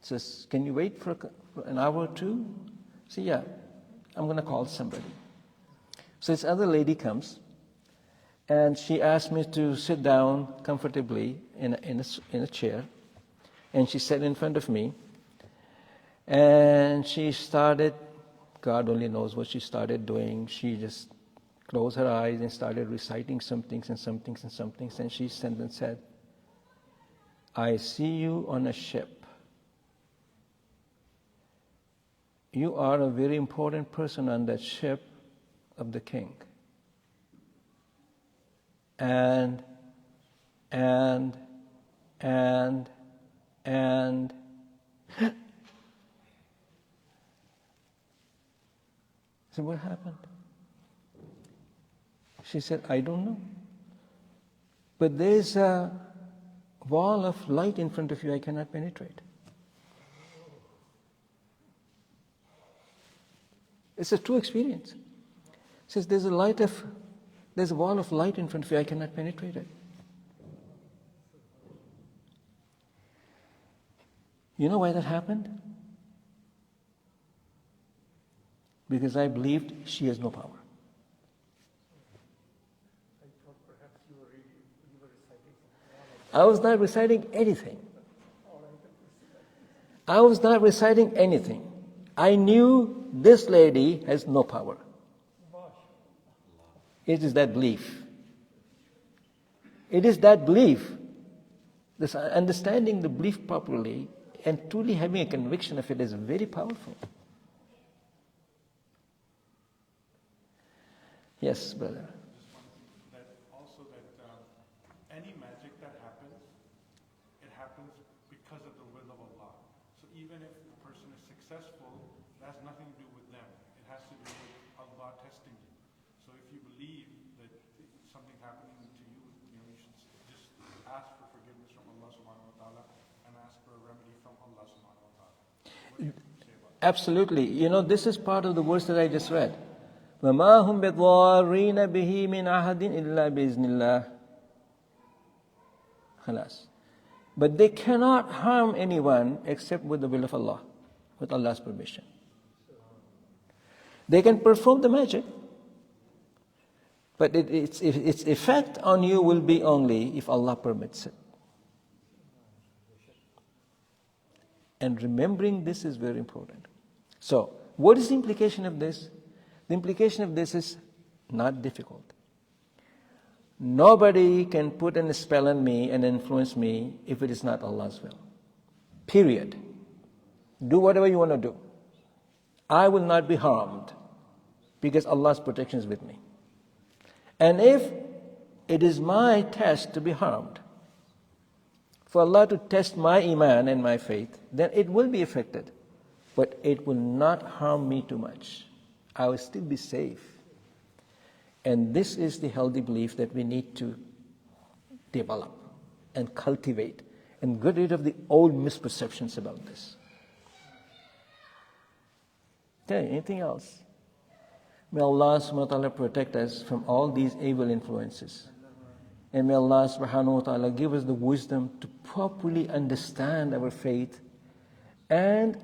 Says, can you wait for an hour or two? I said, yeah, I'm going to call somebody. So this other lady comes, and she asked me to sit down comfortably in a chair. And she sat in front of me. And she started, God only knows what she started doing. She just closed her eyes and started reciting some things and some things and some things. And she said, I see you on a ship. You are a very important person on that ship of the king. And so what happened? She said, I don't know. But there's a wall of light in front of you I cannot penetrate. It's a true experience. She says, there's a wall of light in front of you, I cannot penetrate it. You know why that happened? Because I believed she has no power. I thought perhaps you were reciting something. I was not reciting anything. I was not reciting anything. I knew this lady has no power. It is that belief. It is that belief. This understanding the belief properly and truly having a conviction of it is very powerful. Yes, brother. That any magic that happens, it happens because of the will of Allah. So even if a person is successful That has nothing to do with them. It has to do with Allah testing you. So if you believe that something's happening to you, you should just ask for forgiveness from Allah subhanahu wa ta'ala and ask for a remedy from Allah subhanahu wa ta'ala. What do you say about that? Absolutely. This is part of the verse that I just read. وَمَا هُمْ بِضَارِّينَ بِهِ مِنْ أَحَدٍ إِلَّا بِإِذْنِ اللَّهِ. خلاص. But they cannot harm anyone except with the will of Allah, with Allah's permission. They can perform the magic, but its effect on you will be only if Allah permits it. And remembering this is very important. So, what is the implication of this? The implication of this is not difficult. Nobody can put a spell on me and influence me if it is not Allah's will. Period. Do whatever you want to do. I will not be harmed because Allah's protection is with me. And if it is my test to be harmed, for Allah to test my iman and my faith, then it will be affected. But it will not harm me too much. I will still be safe. And this is the healthy belief that we need to develop and cultivate and get rid of the old misperceptions about this. Okay, anything else? May Allah subhanahu wa ta'ala protect us from all these evil influences. And may Allah subhanahu wa ta'ala give us the wisdom to properly understand our faith and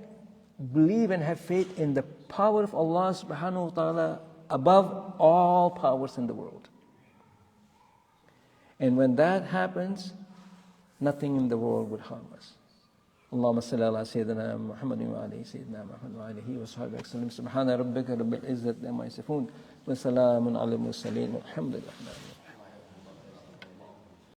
believe and have faith in the power of Allah subhanahu wa ta'ala above all powers in the world. And when that happens, nothing in the world would harm us. اللهم صل على سيدنا محمد وعلى سيدنا محمد وعلى وصحبه وسلم سبحان ربك رب العزة عما يصفون وسلام على المرسلين والحمد لله.